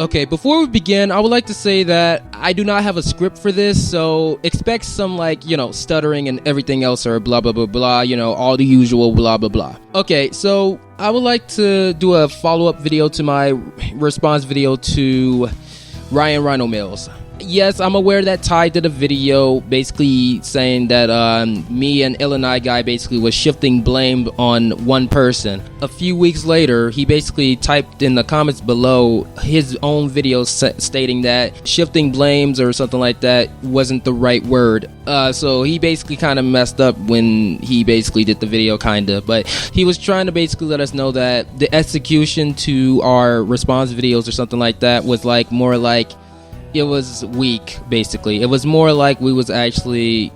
Okay, before we begin, I would like to say that I do not have a script for this, so expect some, like, stuttering and everything else, or blah, blah, blah, blah, all the usual blah, blah, blah. Okay, so I would like to do a follow-up video to my response video to Rion Rhino Mills. Yes, I'm aware that Ty did a video basically saying that me and Illinois guy basically was shifting blame on one person. A few weeks later, he basically typed in the comments below his own video stating that shifting blames or something like that wasn't the right word. So he basically kind of messed up when he basically did the video, but he was trying to basically let us know that the execution to our response videos or something like that was more like it was weak. Basically, it was more like we was actually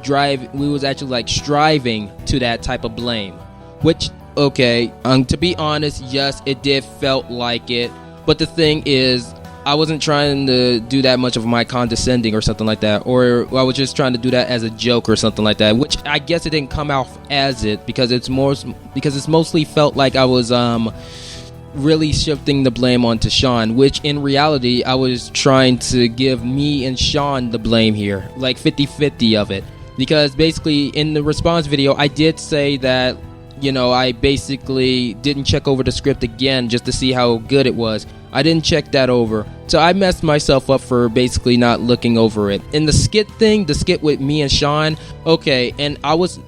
striving to that type of blame, which, okay, to be honest, yes, it did felt like it, but the thing is, I wasn't trying to do that much of my condescending or something like that, or I was just trying to do that as a joke or something like that, which I guess it didn't come out as it, because it's mostly felt like I was really shifting the blame onto Sean, which in reality I was trying to give me and Sean the blame here, like 50-50 of it, because basically in the response video I did say that I basically didn't check over the script again just to see how good it was. I didn't check that over, so I messed myself up for basically not looking over it. In the skit with me and Sean, okay, and I was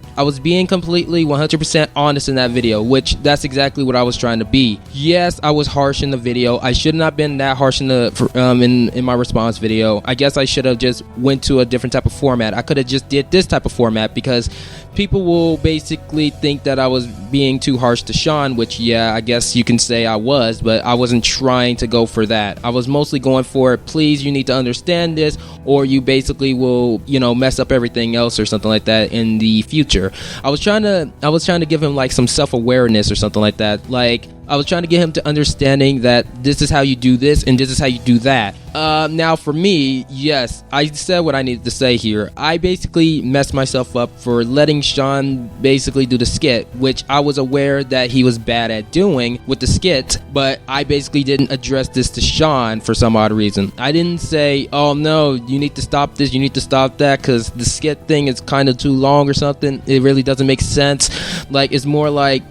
being completely 100% honest in that video, which that's exactly what I was trying to be. Yes, I was harsh in the video. I should not have been that harsh in my response video. I guess I should have just went to a different type of format. I could have just did this type of format, because people will basically think that I was being too harsh to Sean, which, yeah, I guess you can say I was, but I wasn't trying to go for that. I was mostly going for, please, you need to understand this, or you basically will, mess up everything else or something like that in the future. I was trying to give him like some self-awareness or something like that. Like, I was trying to get him to understanding that this is how you do this and this is how you do that. Now for me, yes, I said what I needed to say here. I basically messed myself up for letting Sean basically do the skit, which I was aware that he was bad at doing with the skit, but I basically didn't address this to Sean for some odd reason. I didn't say, oh no, you need to stop this, you need to stop that, because the skit thing is kind of too long or something. It really doesn't make sense. Like, it's more like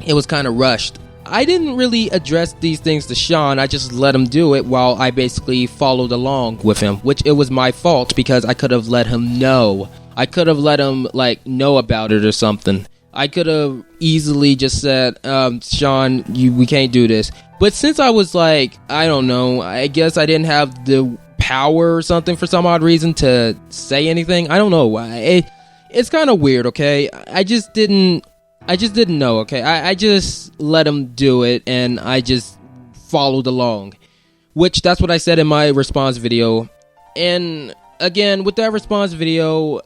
it was kind of rushed. I didn't really address these things to Sean. I just let him do it while I basically followed along with him, which it was my fault, because I could have let him know. I could have let him know about it or something. I could have easily just said, Sean, we can't do this. But since I was I don't know, I guess I didn't have the power or something for some odd reason to say anything. I don't know. It's kind of weird, okay? I just didn't know, okay? I just let him do it, and I just followed along, which that's what I said in my response video. And again, with that response video,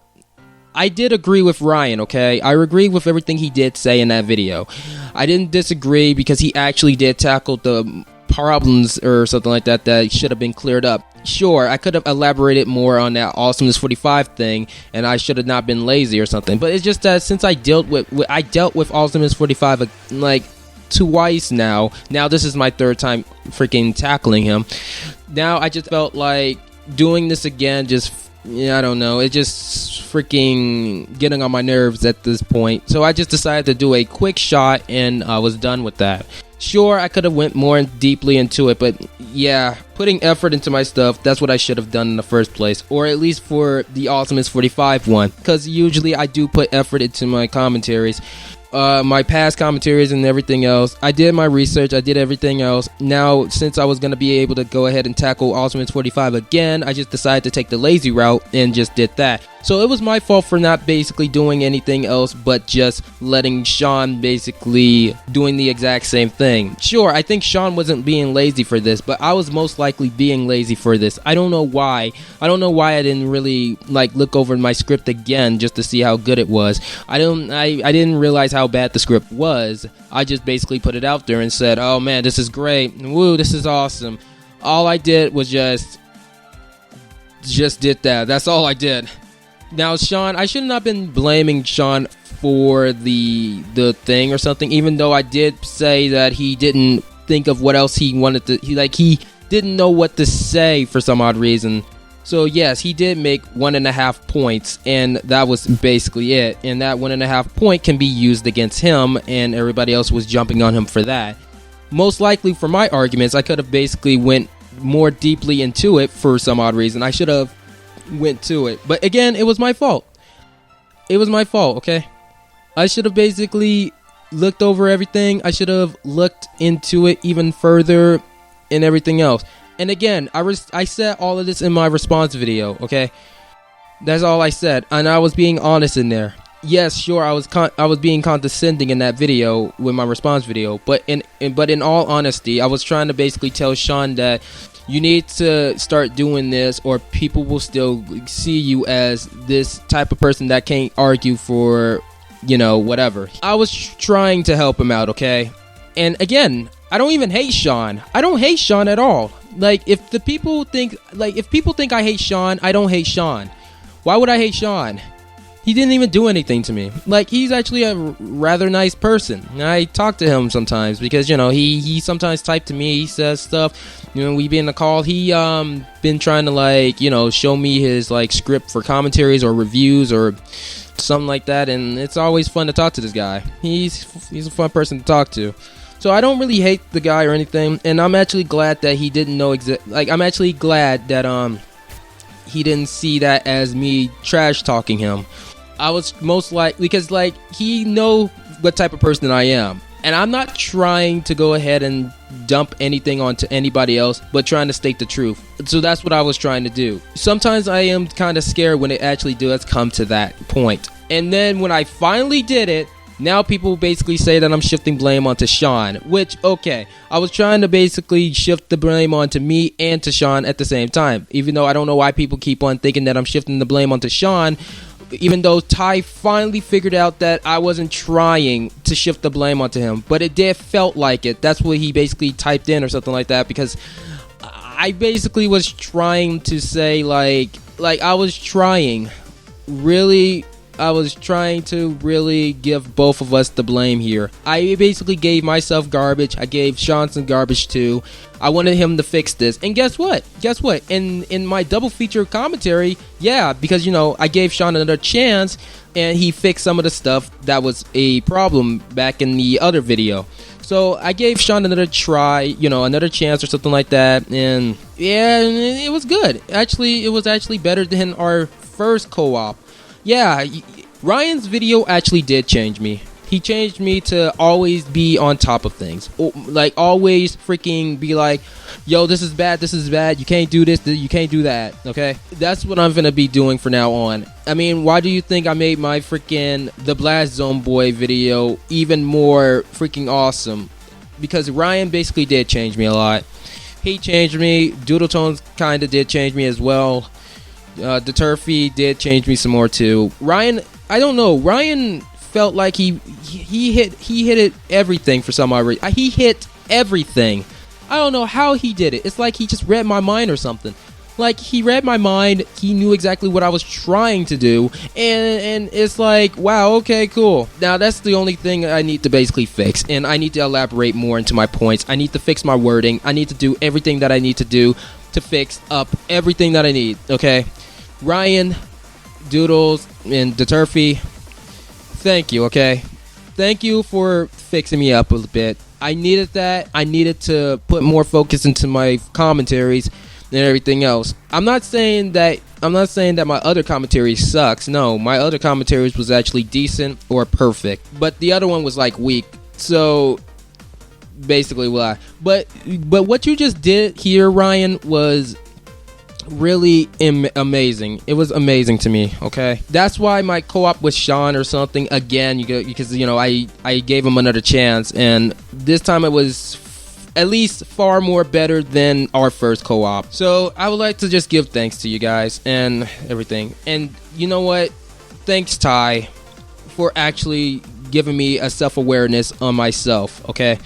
I did agree with Rion, okay? I agree with everything he did say in that video. I didn't disagree, because he actually did tackle the problems or something like that should have been cleared up. Sure, I could have elaborated more on that Awesomeness 45 thing, and I should have not been lazy or something. But it's just that since I dealt with Awesomeness 45 twice now. Now this is my third time freaking tackling him. Now I just felt like doing this again I don't know, it just freaking getting on my nerves at this point. So I just decided to do a quick shot, and I was done with that. Sure, I could have went more deeply into it, but yeah, putting effort into my stuff, that's what I should have done in the first place. Or at least for the Awesomeness 45 one, because usually I do put effort into my commentaries. My past commentaries and everything else. I did my research, I did everything else. Now, since I was going to be able to go ahead and tackle Awesomeness 45 again, I just decided to take the lazy route and just did that. So it was my fault for not basically doing anything else but just letting Sean basically doing the exact same thing. Sure, I think Sean wasn't being lazy for this, but I was most likely being lazy for this. I don't know why. I don't know why I didn't really look over my script again just to see how good it was. I didn't realize how bad the script was. I just basically put it out there and said, oh man, this is great. Woo, this is awesome. All I did was just did that. That's all I did. Now, Sean, I should not have been blaming Sean for the thing or something, even though I did say that he didn't think of what else he wanted to. He didn't know what to say for some odd reason. So yes, he did make 1.5 points, and that was basically it. And that 1.5 point can be used against him, and everybody else was jumping on him for that. Most likely, for my arguments, I could have basically went more deeply into it for some odd reason. I should have went to it, but again, it was my fault. It was my fault, okay? I should have basically looked over everything. I should have looked into it even further and everything else. And again, I said all of this in my response video, okay? That's all I said, and I was being honest in there. Yes, sure, I was being condescending in that video with my response video, but in all honesty, I was trying to basically tell Sean that you need to start doing this, or people will still see you as this type of person that can't argue for, you know, whatever. I was trying to help him out, okay? And again, I don't even hate Sean. I don't hate Sean at all. Like, if people think I hate Sean, I don't hate Sean. Why would I hate Sean? He didn't even do anything to me. Like, he's actually a rather nice person. I talk to him sometimes because, you know, he sometimes type to me. He says stuff. You know, we be in the call. He been trying to, like, you know, show me his, like, script for commentaries or reviews or something like that. And it's always fun to talk to this guy. He's a fun person to talk to. So I don't really hate the guy or anything, and I'm actually glad that he didn't know I'm actually glad that he didn't see that as me trash talking him. I was most likely, because like he know what type of person I am, and I'm not trying to go ahead and dump anything onto anybody else, but trying to state the truth. So that's what I was trying to do. Sometimes I am kind of scared when it actually does come to that point, and then when I finally did it, now people basically say that I'm shifting blame onto Sean, which, okay, I was trying to basically shift the blame onto me and to Sean at the same time, even though I don't know why people keep on thinking that I'm shifting the blame onto Sean, even though Ty finally figured out that I wasn't trying to shift the blame onto him, but it did felt like it. That's what he basically typed in or something like that, because I basically was trying to say, like I was trying to really give both of us the blame here. I basically gave myself garbage. I gave Sean some garbage too. I wanted him to fix this. And guess what? In my double feature commentary, yeah, because, you know, I gave Sean another chance and he fixed some of the stuff that was a problem back in the other video. So I gave Sean another try, you know, another chance or something like that. And yeah, it was good. Actually, it was actually better than our first co-op. Yeah, Ryan's video actually did change me. He changed me to always be on top of things. Like, always freaking be like, yo, this is bad, you can't do this, you can't do that, okay? That's what I'm gonna be doing from now on. I mean, why do you think I made my freaking The Blast Zone Boy video even more freaking awesome? Because Ryan basically did change me a lot. He changed me. Doodletones kinda did change me as well. Derteriffi did change me some more too. Ryan, I don't know. Ryan felt like he hit it everything for some odd reason. He hit everything. I don't know how he did it. It's like he just read my mind or something. Like, he read my mind. He knew exactly what I was trying to do, and it's like, wow, okay, cool. Now that's the only thing I need to basically fix, and I need to elaborate more into my points. I need to fix my wording. I need to do everything that I need to do to fix up everything that I need. Okay. Ryan, Doodles, and Derteriffi, thank you, okay? Thank you for fixing me up a bit. I needed that. I needed to put more focus into my commentaries and everything else. I'm not saying that my other commentary sucks. No, my other commentaries was actually decent or perfect, but the other one was like weak. So basically, why? But what you just did here, Ryan, was really amazing. It was amazing to me, okay? That's why my co-op with Sean or something, again, because, you know, I gave him another chance, and this time it was at least far more better than our first co-op. So I would like to just give thanks to you guys and everything. And you know what? Thanks, Ty, for actually giving me a self-awareness on myself, okay?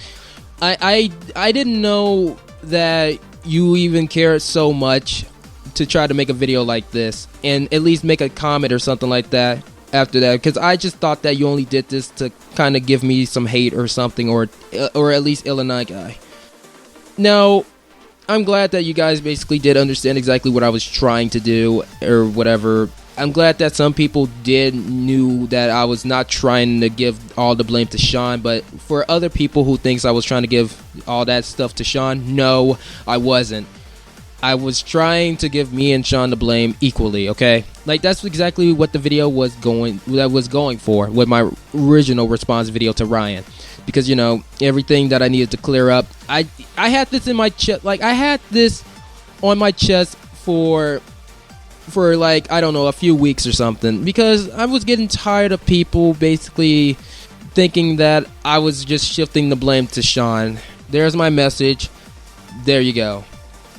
I didn't know that you even cared so much to try to make a video like this and at least make a comment or something like that after that, because I just thought that you only did this to kind of give me some hate or something, or at least Illinois guy. Now, I'm glad that you guys basically did understand exactly what I was trying to do or whatever. I'm glad that some people knew that I was not trying to give all the blame to Sean, but for other people who thinks I was trying to give all that stuff to Sean, no, I wasn't. I was trying to give me and Sean the blame equally, okay? Like, that's exactly what the video was going for with my original response video to Rion. Because, you know, everything that I needed to clear up, I had this in my chest, like, I had this on my chest for like, I don't know, a few weeks or something, because I was getting tired of people basically thinking that I was just shifting the blame to Sean. There's my message. There you go.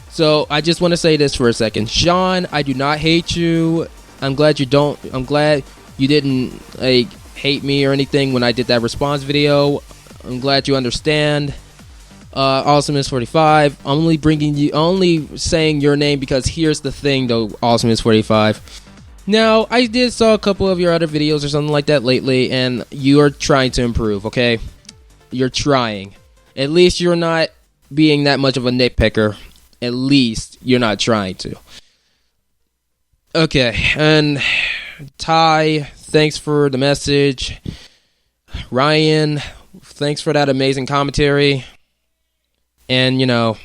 So I just want to say this for a second. Sean, I do not hate you. I'm glad you didn't like hate me or anything when I did that response video. I'm glad you understand. Awesomeness45. Only saying your name because here's the thing though, Awesomeness45. Now, I did saw a couple of your other videos or something like that lately, and you are trying to improve, okay? You're trying. At least you're not being that much of a nitpicker. At least you're not trying to. Okay, and Ty, thanks for the message. Rion, thanks for that amazing commentary. And, you know,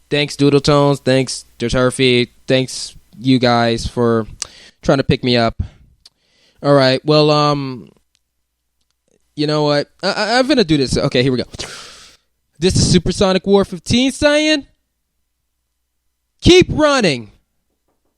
thanks Doodletones, thanks Derteriffi, thanks you guys for trying to pick me up. Alright, well, you know what? I'm gonna do this. Okay, here we go. This is Supersonic War 15 saying, keep running!